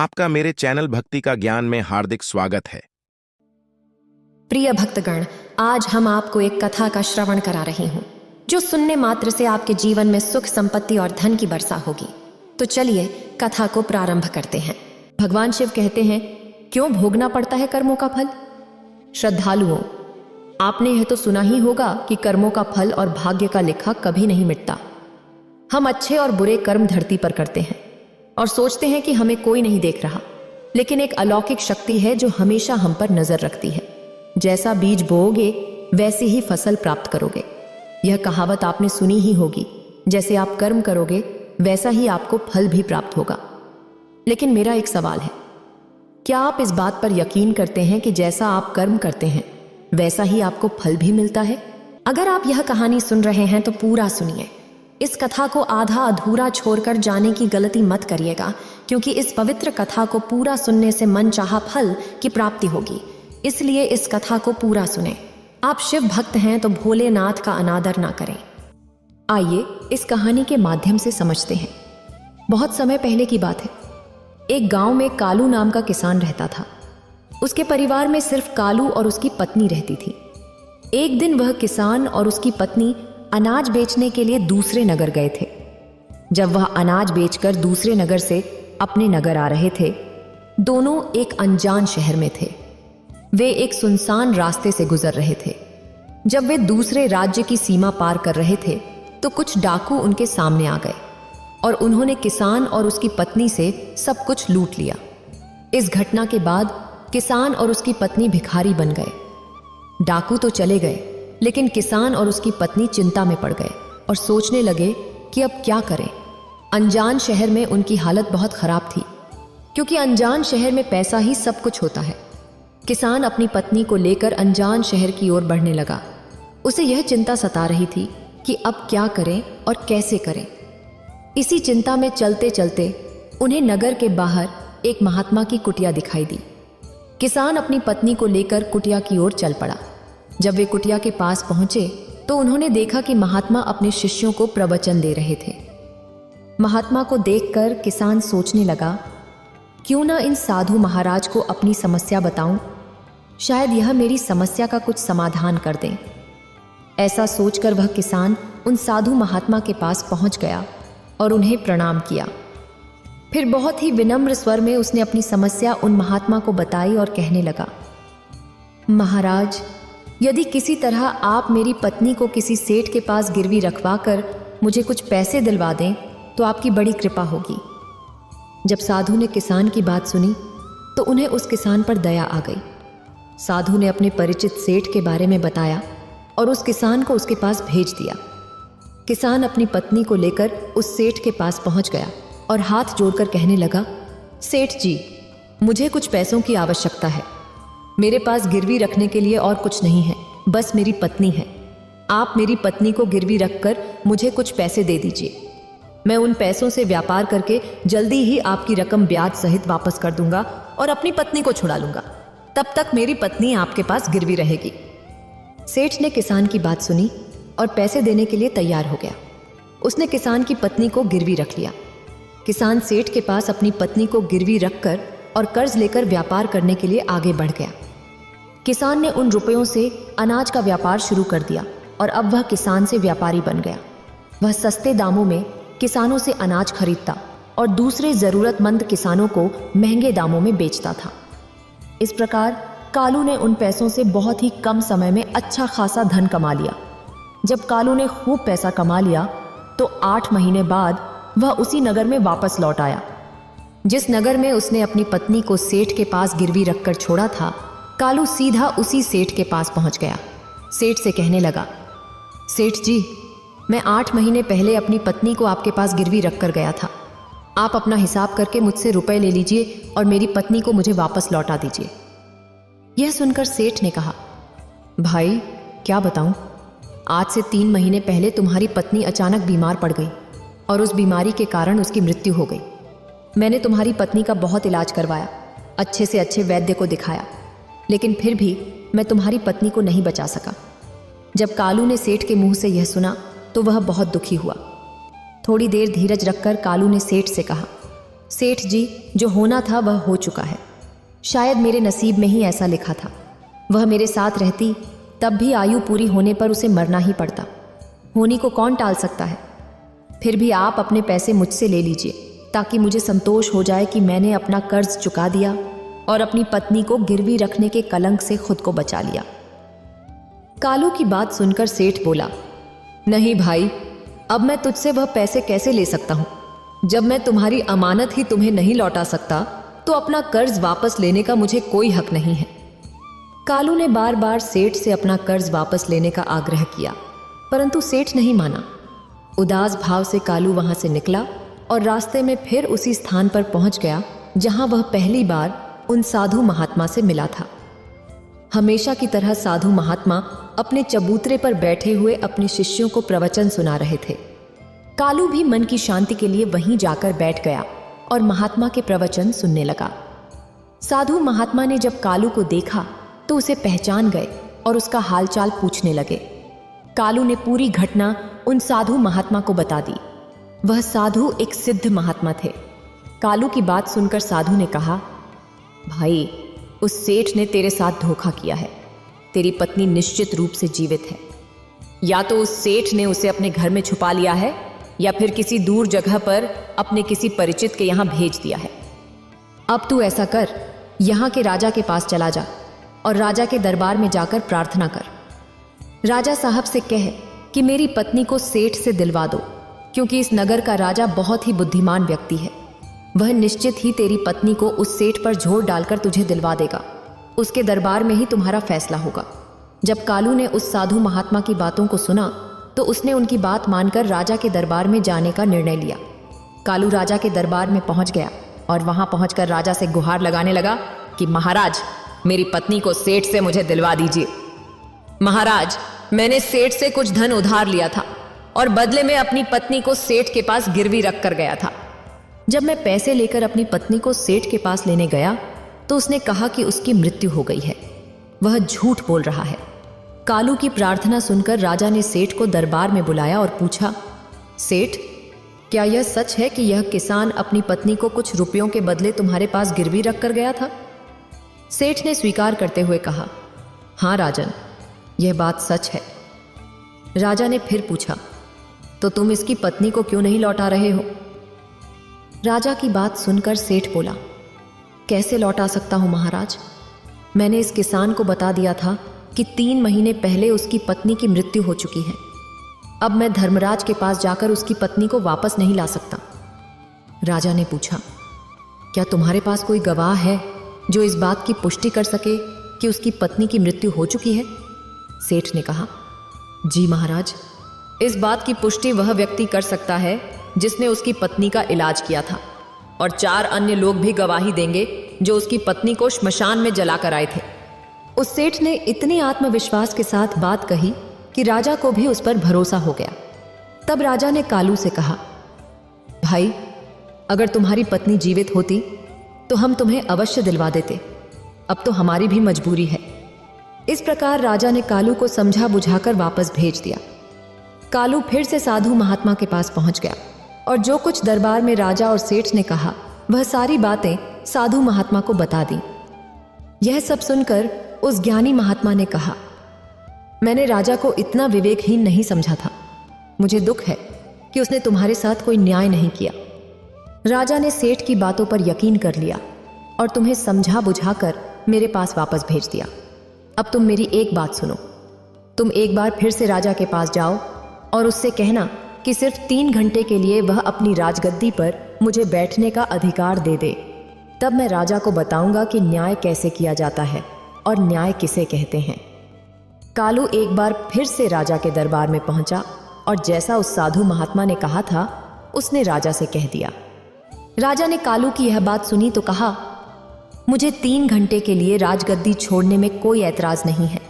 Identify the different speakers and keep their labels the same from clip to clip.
Speaker 1: आपका मेरे चैनल भक्ति का ज्ञान में हार्दिक स्वागत है।
Speaker 2: प्रिय भक्तगण, आज हम आपको एक कथा का श्रवण करा रही हूँ जो सुनने मात्र से आपके जीवन में सुख, संपत्ति और धन की वर्षा होगी। तो चलिए कथा को प्रारंभ करते हैं। भगवान शिव कहते हैं, क्यों भोगना पड़ता है कर्मों का फल? श्रद्धालुओं, आपने यह तो सुना ही होगा कि कर्मों का फल और भाग्य का लेखा कभी नहीं मिटता। हम अच्छे और बुरे कर्म धरती पर करते हैं और सोचते हैं कि हमें कोई नहीं देख रहा, लेकिन एक अलौकिक शक्ति है जो हमेशा हम पर नजर रखती है। जैसा बीज बोओगे वैसे ही फसल प्राप्त करोगे। यह कहावत आपने सुनी ही होगी, जैसे आप कर्म करोगे वैसा ही आपको फल भी प्राप्त होगा। लेकिन मेरा एक सवाल है, क्या आप इस बात पर यकीन करते हैं कि जैसा आप कर्म करते हैं वैसा ही आपको फल भी मिलता है? अगर आप यह कहानी सुन रहे हैं तो पूरा सुनिए। इस कथा को आधा अधूरा छोड़कर जाने की गलती मत करिएगा, क्योंकि इस पवित्र कथा को पूरा सुनने से मन चाहा फल की प्राप्ति होगी। इसलिए इस कथा को पूरा सुने। आप शिव भक्त हैं तो भोलेनाथ का अनादर ना करें। आइए इस कहानी के माध्यम से समझते हैं। बहुत समय पहले की बात है। एक गांव में कालू नाम का किसान रहता था। उसके परिवार में सिर्फ कालू और उसकी पत्नी रहती थी। एक दिन वह किसान और उसकी पत्नी अनाज बेचने के लिए दूसरे नगर गए थे। जब वह अनाज बेचकर दूसरे नगर से अपने नगर आ रहे थे, दोनों एक अनजान शहर में थे। वे एक सुनसान रास्ते से गुजर रहे थे। जब वे दूसरे राज्य की सीमा पार कर रहे थे तो कुछ डाकू उनके सामने आ गए और उन्होंने किसान और उसकी पत्नी से सब कुछ लूट लिया। इस घटना के बाद किसान और उसकी पत्नी भिखारी बन गए। डाकू तो चले गए, लेकिन किसान और उसकी पत्नी चिंता में पड़ गए और सोचने लगे कि अब क्या करें। अनजान शहर में उनकी हालत बहुत खराब थी, क्योंकि अनजान शहर में पैसा ही सब कुछ होता है। किसान अपनी पत्नी को लेकर अनजान शहर की ओर बढ़ने लगा। उसे यह चिंता सता रही थी कि अब क्या करें और कैसे करें। इसी चिंता में चलते चलते उन्हें नगर के बाहर एक महात्मा की कुटिया दिखाई दी। किसान अपनी पत्नी को लेकर कुटिया की ओर चल पड़ा। जब वे कुटिया के पास पहुंचे तो उन्होंने देखा कि महात्मा अपने शिष्यों को प्रवचन दे रहे थे। महात्मा को देखकर किसान सोचने लगा, क्यों ना इन साधु महाराज को अपनी समस्या बताऊं, शायद यह मेरी समस्या का कुछ समाधान कर दें। ऐसा सोचकर वह किसान उन साधु महात्मा के पास पहुंच गया और उन्हें प्रणाम किया। फिर बहुत ही विनम्र स्वर में उसने अपनी समस्या उन महात्मा को बताई और कहने लगा, महाराज, यदि किसी तरह आप मेरी पत्नी को किसी सेठ के पास गिरवी रखवा कर मुझे कुछ पैसे दिलवा दें तो आपकी बड़ी कृपा होगी। जब साधु ने किसान की बात सुनी तो उन्हें उस किसान पर दया आ गई। साधु ने अपने परिचित सेठ के बारे में बताया और उस किसान को उसके पास भेज दिया। किसान अपनी पत्नी को लेकर उस सेठ के पास पहुंच गया और हाथ जोड़कर कहने लगा, सेठ जी, मुझे कुछ पैसों की आवश्यकता है। मेरे पास गिरवी रखने के लिए और कुछ नहीं है, बस मेरी पत्नी है। आप मेरी पत्नी को गिरवी रखकर मुझे कुछ पैसे दे दीजिए। मैं उन पैसों से व्यापार करके जल्दी ही आपकी रकम ब्याज सहित वापस कर दूंगा और अपनी पत्नी को छुड़ा लूंगा। तब तक मेरी पत्नी आपके पास गिरवी रहेगी। सेठ ने किसान की बात सुनी और पैसे देने के लिए तैयार हो गया। उसने किसान की पत्नी को गिरवी रख लिया। किसान सेठ के पास अपनी पत्नी को गिरवी रखकर और कर्ज लेकर व्यापार करने के लिए आगे बढ़ गया। किसान ने उन रुपयों से अनाज का व्यापार शुरू कर दिया और अब वह किसान से व्यापारी बन गया। वह सस्ते दामों में किसानों से अनाज खरीदता और दूसरे जरूरतमंद किसानों को महंगे दामों में बेचता था। इस प्रकार कालू ने उन पैसों से बहुत ही कम समय में अच्छा खासा धन कमा लिया। जब कालू ने खूब पैसा कमा लिया तो 8 महीने बाद वह उसी नगर में वापस लौट आया। जिस नगर में उसने अपनी पत्नी को सेठ के पास गिरवी रखकर छोड़ा था, कालू सीधा उसी सेठ के पास पहुंच गया। सेठ से कहने लगा, सेठ जी, मैं 8 महीने पहले अपनी पत्नी को आपके पास गिरवी रख कर गया था। आप अपना हिसाब करके मुझसे रुपए ले लीजिए और मेरी पत्नी को मुझे वापस लौटा दीजिए। यह सुनकर सेठ ने कहा, भाई क्या बताऊं, आज से 3 महीने पहले तुम्हारी पत्नी अचानक बीमार पड़ गई और उस बीमारी के कारण उसकी मृत्यु हो गई। मैंने तुम्हारी पत्नी का बहुत इलाज करवाया, अच्छे से अच्छे वैद्य को दिखाया, लेकिन फिर भी मैं तुम्हारी पत्नी को नहीं बचा सका। जब कालू ने सेठ के मुंह से यह सुना तो वह बहुत दुखी हुआ। थोड़ी देर धीरज रखकर कालू ने सेठ से कहा, सेठ जी, जो होना था वह हो चुका है। शायद मेरे नसीब में ही ऐसा लिखा था। वह मेरे साथ रहती तब भी आयु पूरी होने पर उसे मरना ही पड़ता। होनी को कौन टाल सकता है। फिर भी आप अपने पैसे मुझसे ले लीजिए ताकि मुझे संतोष हो जाए कि मैंने अपना कर्ज चुका दिया और अपनी पत्नी को गिरवी रखने के कलंक से खुद को बचा लिया। कालू की बात सुनकर सेठ बोला, नहीं भाई, अब मैं तुझसे वह पैसे कैसे ले सकता हूं। जब मैं तुम्हारी अमानत ही तुम्हें नहीं लौटा सकता तो अपना कर्ज वापस लेने का मुझे कोई हक नहीं है। कालू ने बार बार सेठ से अपना कर्ज वापस लेने का आग्रह किया, परंतु सेठ नहीं माना। उदास भाव से कालू वहां से निकला और रास्ते में फिर उसी स्थान पर पहुंच गया जहां वह पहली बार उन साधु महात्मा से मिला था। हमेशा की तरह साधु महात्मा अपने चबूतरे पर बैठे हुए अपने शिष्यों को प्रवचन सुना रहे थे। कालू भी मन की शांति के लिए वहीं जाकर बैठ गया और महात्मा के प्रवचन सुनने लगा। साधु महात्मा ने जब कालू को देखा तो उसे पहचान गए और उसका हालचाल पूछने लगे। कालू ने पूरी घटना उन साधु महात्मा को बता दी। वह साधु एक सिद्ध महात्मा थे। कालू की बात सुनकर साधु ने कहा, भाई, उस सेठ ने तेरे साथ धोखा किया है। तेरी पत्नी निश्चित रूप से जीवित है। या तो उस सेठ ने उसे अपने घर में छुपा लिया है या फिर किसी दूर जगह पर अपने किसी परिचित के यहाँ भेज दिया है। अब तू ऐसा कर, यहाँ के राजा के पास चला जा और राजा के दरबार में जाकर प्रार्थना कर। राजा साहब से कह कि मेरी पत्नी को सेठ से दिलवा दो, क्योंकि इस नगर का राजा बहुत ही बुद्धिमान व्यक्ति है। वह निश्चित ही तेरी पत्नी को उस सेठ पर झोर डालकर तुझे दिलवा देगा। उसके दरबार में ही तुम्हारा फैसला होगा। जब कालू ने उस साधु महात्मा की बातों को सुना तो उसने उनकी बात मानकर राजा के दरबार में जाने का निर्णय लिया। कालू राजा के दरबार में पहुंच गया और वहां पहुंचकर राजा से गुहार लगाने लगा कि महाराज, मेरी पत्नी को सेठ से मुझे दिलवा दीजिए। महाराज, मैंने सेठ से कुछ धन उधार लिया था और बदले में अपनी पत्नी को सेठ के पास गिरवी रख कर गया था। जब मैं पैसे लेकर अपनी पत्नी को सेठ के पास लेने गया तो उसने कहा कि उसकी मृत्यु हो गई है। वह झूठ बोल रहा है। कालू की प्रार्थना सुनकर राजा ने सेठ को दरबार में बुलाया और पूछा, सेठ, क्या यह सच है कि यह किसान अपनी पत्नी को कुछ रुपयों के बदले तुम्हारे पास गिरवी रख कर गया था? सेठ ने स्वीकार करते हुए कहा, हाँ राजन, यह बात सच है। राजा ने फिर पूछा, तो तुम इसकी पत्नी को क्यों नहीं लौटा रहे हो? राजा की बात सुनकर सेठ बोला, कैसे लौटा सकता हूं महाराज? मैंने इस किसान को बता दिया था कि 3 महीने पहले उसकी पत्नी की मृत्यु हो चुकी है। अब मैं धर्मराज के पास जाकर उसकी पत्नी को वापस नहीं ला सकता। राजा ने पूछा, क्या तुम्हारे पास कोई गवाह है जो इस बात की पुष्टि कर सके कि उसकी पत्नी की मृत्यु हो चुकी है? सेठ ने कहा, जी महाराज, इस बात की पुष्टि वह व्यक्ति कर सकता है जिसने उसकी पत्नी का इलाज किया था, और 4 अन्य लोग भी गवाही देंगे जो उसकी पत्नी को श्मशान में जलाकर आए थे। उस सेठ ने इतनी आत्मविश्वास के साथ बात कही कि राजा को भी उस पर भरोसा हो गया। तब राजा ने कालू से कहा, भाई, अगर तुम्हारी पत्नी जीवित होती तो हम तुम्हें अवश्य दिलवा देते। अब तो हमारी भी मजबूरी है। इस प्रकार राजा ने कालू को समझा बुझाकर वापस भेज दिया। कालू फिर से साधु महात्मा के पास पहुंच गया और जो कुछ दरबार में राजा और सेठ ने कहा वह सारी बातें साधु महात्मा को बता दी। यह सब सुनकर उस ज्ञानी महात्मा ने कहा, मैंने राजा को इतना विवेकहीन नहीं समझा था। मुझे दुख है कि उसने तुम्हारे साथ कोई न्याय नहीं किया। राजा ने सेठ की बातों पर यकीन कर लिया और तुम्हें समझा बुझाकर मेरे पास वापस भेज दिया। अब तुम मेरी एक बात सुनो। तुम एक बार फिर से राजा के पास जाओ और उससे कहना कि सिर्फ 3 घंटे के लिए वह अपनी राजगद्दी पर मुझे बैठने का अधिकार दे दे। तब मैं राजा को बताऊंगा कि न्याय कैसे किया जाता है और न्याय किसे कहते हैं। कालू एक बार फिर से राजा के दरबार में पहुंचा और जैसा उस साधु महात्मा ने कहा था उसने राजा से कह दिया। राजा ने कालू की यह बात सुनी तो कहा, मुझे 3 घंटे के लिए राजगद्दी छोड़ने में कोई ऐतराज नहीं है।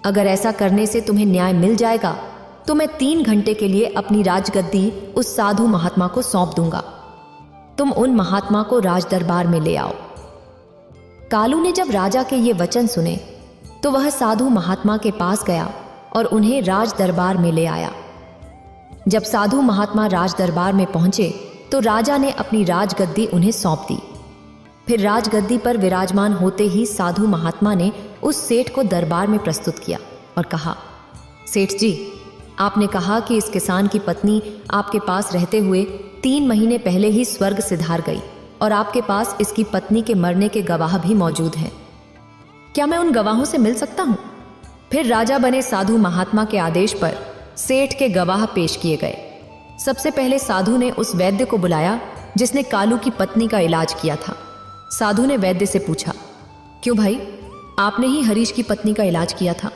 Speaker 2: अगर ऐसा करने से तुम्हें न्याय मिल जाएगा तो मैं 3 घंटे के लिए अपनी राजगद्दी उस साधु महात्मा को सौंप दूंगा। तुम उन महात्मा को राज दरबार में ले आओ। कालू ने जब राजा के ये वचन सुने तो वह साधु महात्मा के पास गया और उन्हें राज दरबार में ले आया। जब साधु महात्मा राज दरबार में पहुंचे तो तो राजा ने अपनी राजगद्दी उन्हें सौंप दी। फिर राजगद्दी पर विराजमान होते ही साधु महात्मा ने उस सेठ को दरबार में प्रस्तुत किया और कहा, सेठ जी, आपने कहा कि इस किसान की पत्नी आपके पास रहते हुए 3 महीने पहले ही स्वर्ग सिधार गई और आपके पास इसकी पत्नी के मरने के गवाह भी मौजूद हैं। क्या मैं उन गवाहों से मिल सकता हूं? फिर राजा बने साधु महात्मा के आदेश पर सेठ के गवाह पेश किए गए। सबसे पहले साधु ने उस वैद्य को बुलाया जिसने कालू की पत्नी का इलाज किया था। साधु ने वैद्य से पूछा, क्यों भाई, आपने ही हरीश की पत्नी का इलाज किया था?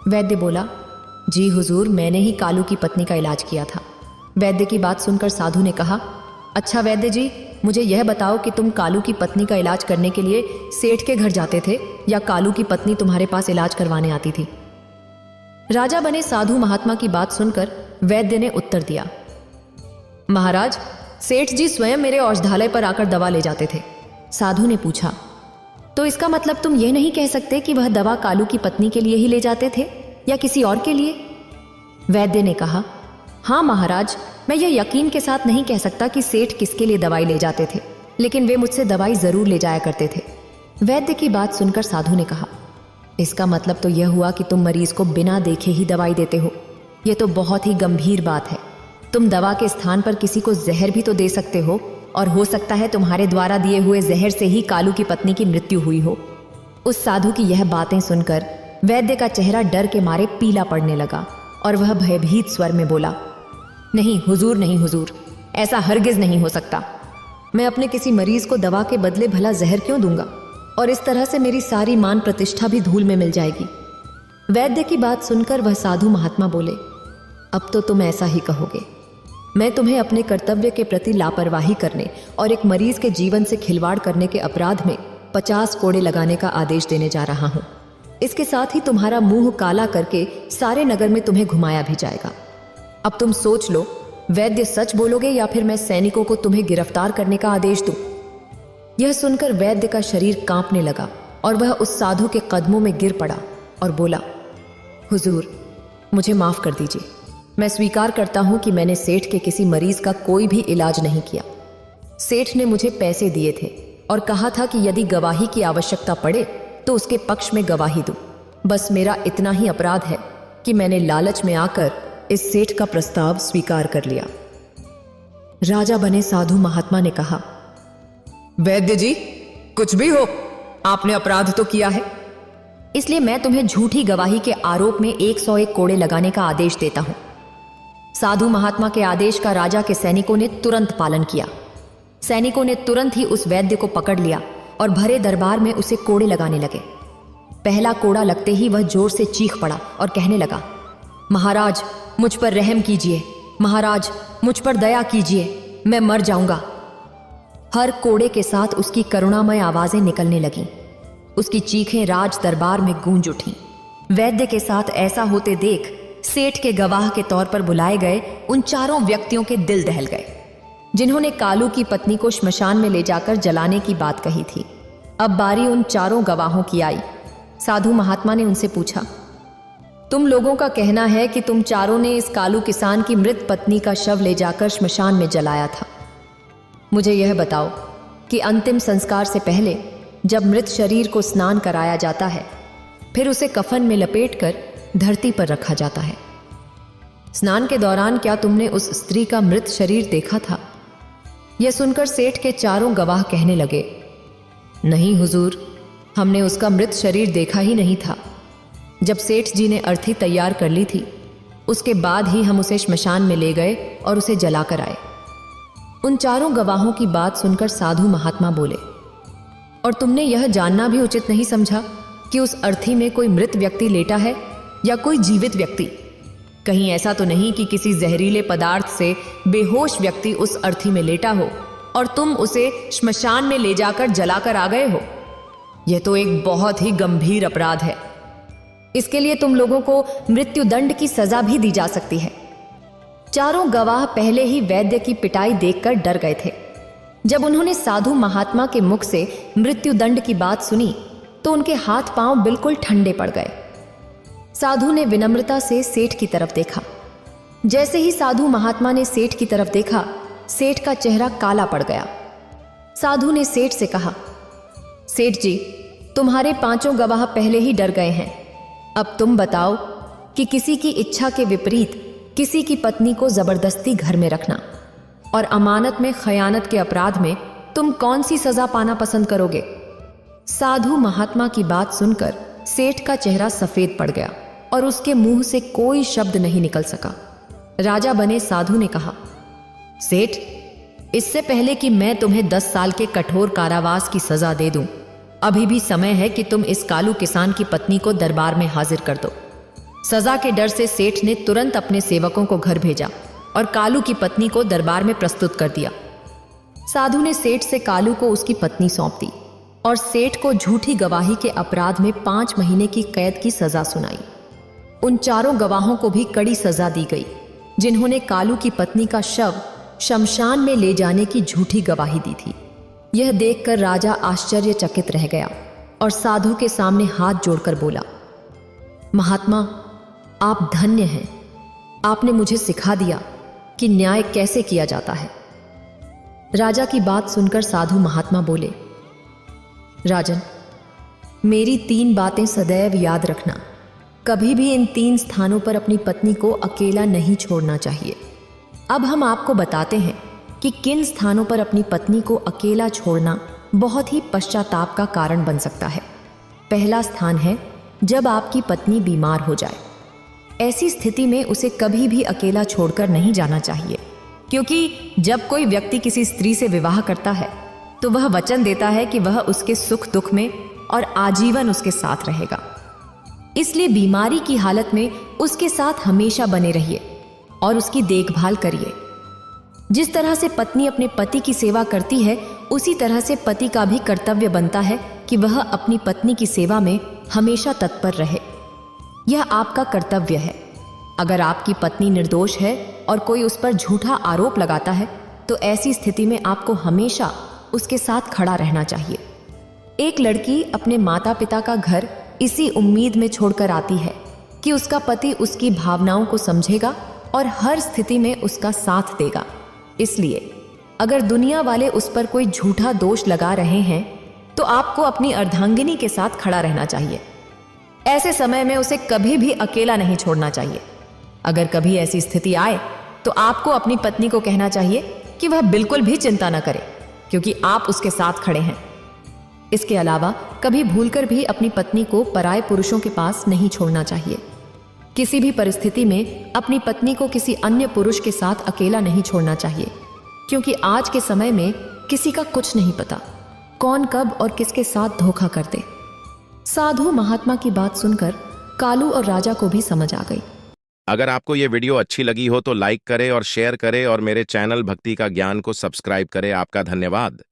Speaker 2: वैद्य बोला, जी हुजूर, मैंने ही कालू की पत्नी का इलाज किया था। वैद्य की बात सुनकर साधु ने कहा, अच्छा वैद्य जी, मुझे यह बताओ कि तुम कालू की पत्नी का इलाज करने के लिए सेठ के घर जाते थे या कालू की पत्नी तुम्हारे पास इलाज करवाने आती थी? राजा बने साधु महात्मा की बात सुनकर वैद्य ने उत्तर दिया, महाराज, सेठ जी स्वयं मेरे औषधालय पर आकर दवा ले जाते थे। साधु ने पूछा, तो इसका मतलब तुम यह नहीं कह सकते कि वह दवा कालू की पत्नी के लिए ही ले जाते थे या किसी और के लिए? वैद्य ने कहा, हाँ महाराज, मैं यह यकीन के साथ नहीं कह सकता कि सेठ किसके लिए दवाई ले जाते थे, लेकिन वे मुझसे दवाई जरूर ले जाया करते थे। वैद्य की बात सुनकर साधु ने कहा, इसका मतलब तो यह हुआ कि तुम मरीज को बिना देखे ही दवाई देते हो। यह तो बहुत ही गंभीर बात है। तुम दवा के स्थान पर किसी को जहर भी तो दे सकते हो और हो सकता है तुम्हारे द्वारा दिए हुए जहर से ही कालू की पत्नी की मृत्यु हुई हो। उस साधु की यह बातें सुनकर वैद्य का चेहरा डर के मारे पीला पड़ने लगा और वह भयभीत स्वर में बोला, नहीं हुजूर, नहीं हुजूर, ऐसा हरगिज नहीं हो सकता। मैं अपने किसी मरीज को दवा के बदले भला जहर क्यों दूंगा, और इस तरह से मेरी सारी मान प्रतिष्ठा भी धूल में मिल जाएगी। वैद्य की बात सुनकर वह साधु महात्मा बोले, अब तो तुम ऐसा ही कहोगे। मैं तुम्हें अपने कर्तव्य के प्रति लापरवाही करने और एक मरीज के जीवन से खिलवाड़ करने के अपराध में 50 कोड़े लगाने का आदेश देने जा रहा हूं। इसके साथ ही तुम्हारा मुंह काला करके सारे नगर में तुम्हें घुमाया भी जाएगा। अब तुम सोच लो, वैद्य सच बोलोगे या फिर मैं सैनिकों को तुम्हें गिरफ्तार करने का आदेश दूं? यह सुनकर वैद्य का शरीर कांपने लगा और वह उस साधु के कदमों में गिर पड़ा और बोला, हुजूर, मुझे माफ कर दीजिए। मैं स्वीकार करता हूं कि मैंने सेठ के किसी मरीज का कोई भी इलाज नहीं किया। सेठ ने मुझे पैसे दिए थे और कहा था कि यदि गवाही की आवश्यकता पड़े तो उसके पक्ष में गवाही दूं। बस मेरा इतना ही अपराध है कि मैंने लालच में आकर इस सेठ का प्रस्ताव स्वीकार कर लिया। राजा बने साधु महात्मा ने कहा, वैद्य जी, कुछ भी हो, आपने अपराध तो किया है, इसलिए मैं तुम्हें झूठी गवाही के आरोप में 101 कोड़े लगाने का आदेश देता हूं। साधु महात्मा के आदेश का राजा के सैनिकों ने तुरंत पालन किया। सैनिकों ने तुरंत ही उस वैद्य को पकड़ लिया और भरे दरबार में उसे कोड़े लगाने लगे। पहला कोड़ा लगते ही वह जोर से चीख पड़ा और कहने लगा, महाराज, मुझ पर रहम कीजिए, महाराज, मुझ पर दया कीजिए, मैं मर जाऊंगा। हर कोड़े के साथ उसकी करुणामय आवाजें निकलने लगीं। उसकी चीखें राज दरबार में गूंज उठीं। वैद्य के साथ ऐसा होते देख सेठ के गवाह के तौर पर बुलाए गए उन चारों व्यक्तियों के दिल दहल गए जिन्होंने कालू की पत्नी को श्मशान में ले जाकर जलाने की बात कही थी। अब बारी उन चारों गवाहों की आई। साधु महात्मा ने उनसे पूछा, तुम लोगों का कहना है कि तुम चारों ने इस कालू किसान की मृत पत्नी का शव ले जाकर श्मशान में जलाया था। मुझे यह बताओ कि अंतिम संस्कार से पहले जब मृत शरीर को स्नान कराया जाता है, फिर उसे कफन में लपेटकर धरती पर रखा जाता है। स्नान के दौरान क्या तुमने उस स्त्री का मृत शरीर देखा था? यह सुनकर सेठ के चारों गवाह कहने लगे, नहीं हुजूर, हमने उसका मृत शरीर देखा ही नहीं था। जब सेठ जी ने अर्थी तैयार कर ली थी, उसके बाद ही हम उसे श्मशान में ले गए और उसे जलाकर आए। उन चारों गवाहों की बात सुनकर साधु महात्मा बोले, और तुमने यह जानना भी उचित नहीं समझा कि उस अर्थी में कोई मृत व्यक्ति लेटा है या कोई जीवित व्यक्ति? कहीं ऐसा तो नहीं कि किसी जहरीले पदार्थ से बेहोश व्यक्ति उस अर्थी में लेटा हो और तुम उसे श्मशान में ले जाकर जलाकर आ गए हो? यह तो एक बहुत ही गंभीर अपराध है। इसके लिए तुम लोगों को मृत्युदंड की सजा भी दी जा सकती है। चारों गवाह पहले ही वैद्य की पिटाई देखकर डर गए थे। जब उन्होंने साधु महात्मा के मुख से मृत्युदंड की बात सुनी तो उनके हाथ पांव बिल्कुल ठंडे पड़ गए। साधु ने विनम्रता से सेठ की तरफ देखा। जैसे ही साधु महात्मा ने सेठ की तरफ देखा, सेठ का चेहरा काला पड़ गया। साधु ने सेठ से कहा, सेठ जी, तुम्हारे 5 गवाह पहले ही डर गए हैं। अब तुम बताओ कि किसी की इच्छा के विपरीत किसी की पत्नी को जबरदस्ती घर में रखना और अमानत में खयानत के अपराध में तुम कौन सी सजा पाना पसंद करोगे? साधु महात्मा की बात सुनकर सेठ का चेहरा सफेद पड़ गया और उसके मुंह से कोई शब्द नहीं निकल सका। राजा बने साधु ने कहा, सेठ, इससे पहले कि मैं तुम्हें 10 साल के कठोर कारावास की सजा दे दूं, अभी भी समय है कि तुम इस कालू किसान की पत्नी को दरबार में हाजिर कर दो। सजा के डर से सेठ ने तुरंत अपने सेवकों को घर भेजा और कालू की पत्नी को दरबार में प्रस्तुत कर दिया। साधु ने सेठ से कालू को उसकी पत्नी सौंप दी और सेठ को झूठी गवाही के अपराध में 5 महीने की कैद की सजा सुनाई। उन 4 गवाहों को भी कड़ी सजा दी गई जिन्होंने कालू की पत्नी का शव शमशान में ले जाने की झूठी गवाही दी थी। यह देखकर राजा आश्चर्यचकित रह गया और साधु के सामने हाथ जोड़कर बोला, महात्मा, आप धन्य हैं। आपने मुझे सिखा दिया कि न्याय कैसे किया जाता है। राजा की बात सुनकर साधु महात्मा बोले, राजन, मेरी 3 बातें सदैव याद रखना। कभी भी इन 3 स्थानों पर अपनी पत्नी को अकेला नहीं छोड़ना चाहिए। अब हम आपको बताते हैं कि किन स्थानों पर अपनी पत्नी को अकेला छोड़ना बहुत ही पश्चाताप का कारण बन सकता है। पहला स्थान है जब आपकी पत्नी बीमार हो जाए। ऐसी स्थिति में उसे कभी भी अकेला छोड़कर नहीं जाना चाहिए, क्योंकि जब कोई व्यक्ति किसी स्त्री से विवाह करता है तो वह वचन देता है कि वह उसके सुख दुख में और आजीवन उसके साथ रहेगा। इसलिए बीमारी की हालत में उसके साथ हमेशा बने रहिए और उसकी देखभाल करिए। जिस तरह से पत्नी अपने पति की सेवा करती है, उसी तरह से पति का भी कर्तव्य बनता है कि वह अपनी पत्नी की सेवा में हमेशा तत्पर रहे। यह आपका कर्तव्य है। अगर आपकी पत्नी निर्दोष है और कोई उस पर झूठा आरोप लगाता है, तो ऐसी स्थिति में आपको हमेशा उसके साथ खड़ा रहना चाहिए। एक लड़की अपने माता पिता का घर इसी उम्मीद में छोड़कर आती है कि उसका पति उसकी भावनाओं को समझेगा और हर स्थिति में उसका साथ देगा। इसलिए अगर दुनिया वाले उस पर कोई झूठा दोष लगा रहे हैं, तो आपको अपनी अर्धांगिनी के साथ खड़ा रहना चाहिए। ऐसे समय में उसे कभी भी अकेला नहीं छोड़ना चाहिए। अगर कभी ऐसी स्थिति आए तो आपको अपनी पत्नी को कहना चाहिए कि वह बिल्कुल भी चिंता न करे, क्योंकि आप उसके साथ खड़े हैं। इसके अलावा कभी भूलकर भी अपनी पत्नी को पराये पुरुषों के पास नहीं छोड़ना चाहिए। किसी भी परिस्थिति में अपनी पत्नी को किसी अन्य पुरुष के साथ अकेला नहीं छोड़ना चाहिए, क्योंकि आज के समय में किसी का कुछ नहीं पता, कौन कब और किसके साथ धोखा कर दे। साधु महात्मा की बात सुनकर कालू और राजा को भी समझ आ गई।
Speaker 1: अगर आपको ये वीडियो अच्छी लगी हो तो लाइक करें और शेयर करें और मेरे चैनल भक्ति का ज्ञान को सब्सक्राइब करें। आपका धन्यवाद।